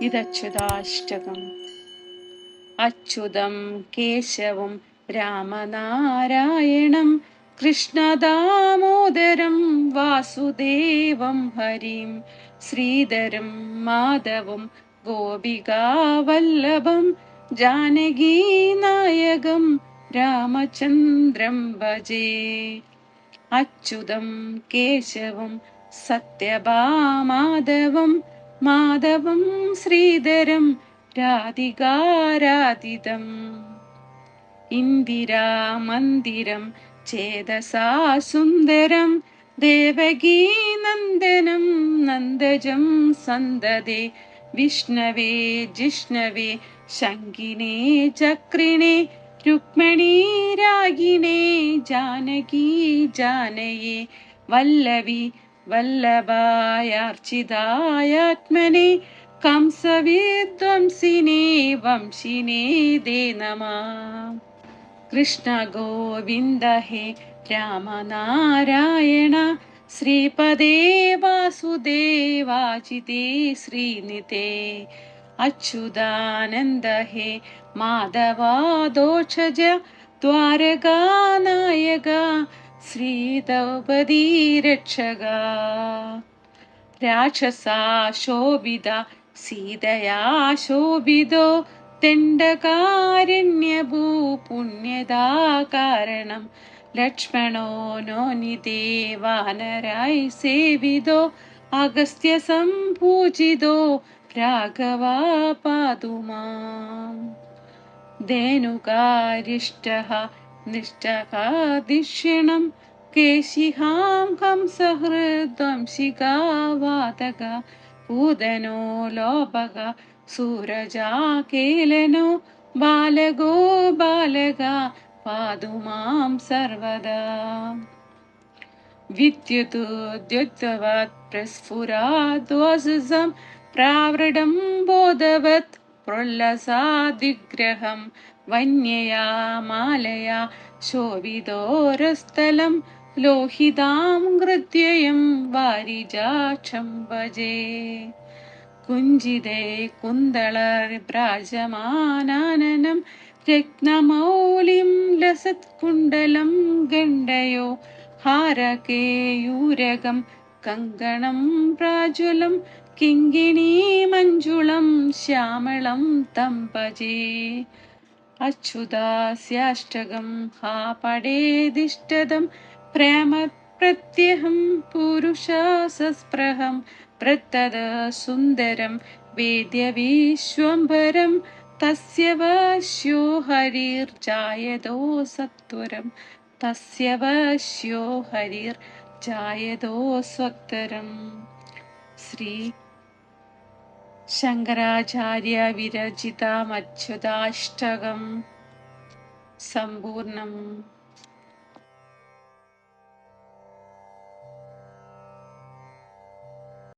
ഇതച്യുതാഷ്ടകം. അച്യുതം കേശവം രാമനാരായണം കൃഷ്ണദാമോദരം വാസുദേവം ഹരിം ശ്രീധരം മാധവം ഗോപികാവല്ലഭം ജാനകീനായകം രാമചന്ദ്രം ഭജേ. അച്യുതം കേശവം സത്യഭാമാധവം മാധവം ശ്രീധരം രാധികാരാധിതം. ഇന്ദിരാമന്ദിരം ചേതസാ സുന്ദരം ദേവകീ നന്ദനം നന്ദജം സന്തതേ വിഷ്ണവേ ജിഷ്ണവേ ശങ്കിനേ ചക്രിണേ രുക്മിണീ രാഗിണേ ജാനകീ ജാനയേ വല്ലവി വല്ലഭായാർച്ചിതായാത്മനെ കംസവിധ്വംസിനേ വംശിനേ ദേ നമഃ. കൃഷ്ണ ഗോവിന്ദ ഹേ രാമനാരായണ ശ്രീപദേ വാസുദേവാജിതേ ശ്രീനിതേ. അച്യുതാനന്ദ ഹേ മാധവാദോക്ഷജ ദ്വാരകാനായക ശ്രീദ്രൗപദീ രക്ഷക. രാക്ഷസാ ശോഭിത സീതയാ ശോഭിതോ ദണ്ഡകാരണ്യഭൂ പുണ്യദാ കാരണം ലക്ഷ്മണോ നോനിതേ വാനരായി സേവിതോ അഗസ്ത്യ സംപൂജിതോ രാഘവാ പാതു മാം. ധേനുകാരിഷ്ടഃ നിഷ്ടകാദിഷിണം കേശിഹാം ഹംസഹൃദ്വംശികാ വാതക പൂതനോ ലോഭക സൂരജാകേലനോ ബാലകോ ബാലക പാതു മാം സർവദാ. വിദ്യുതുദ്യുക്തവത് പ്രസ്ഫുരാദ്വസസം പ്രാവൃഢം ബോധവത് പ്രൊല്ലസാദിഗ്രഹം വന്യയാ മാലയാ ശോഭിതോരസ്ഥലം ലോഹിതാം ഹൃദ്യയം വാരിജാക്ഷം ഭജേ. കുഞ്ചിതേ കുന്തളവിഭ്രാജമാനാനനം രത്നമൗലിം ലസത്കുണ്ടലം ഗണ്ഡയോ ഹാരകേയൂരകം കങ്കണം പ്രാജ്വലം കിങ്കിണീ മഞ്ജുളം ശ്യാമളം തം ഭജേ. അച്യുതാസ്യാഷ്ടകം ഹാ പടേദിഷ്ടദം പ്രേമ പ്രത്യഹം പുരുഷാസസ്പൃഹം പ്രത്തദ സുന്ദരം വേദ്യ വിശ്വംഭരം തസ്യ വശ്യോ ഹരിർജായതോ സത്വരം തസ്യ വശ്യോ ഹരിർജായതോ സ്വത്തരം. ശ്രീ ശങ്കരാചാര്യ വിരചിതമച്യുതാഷ്ടകം സമ്പൂർണം.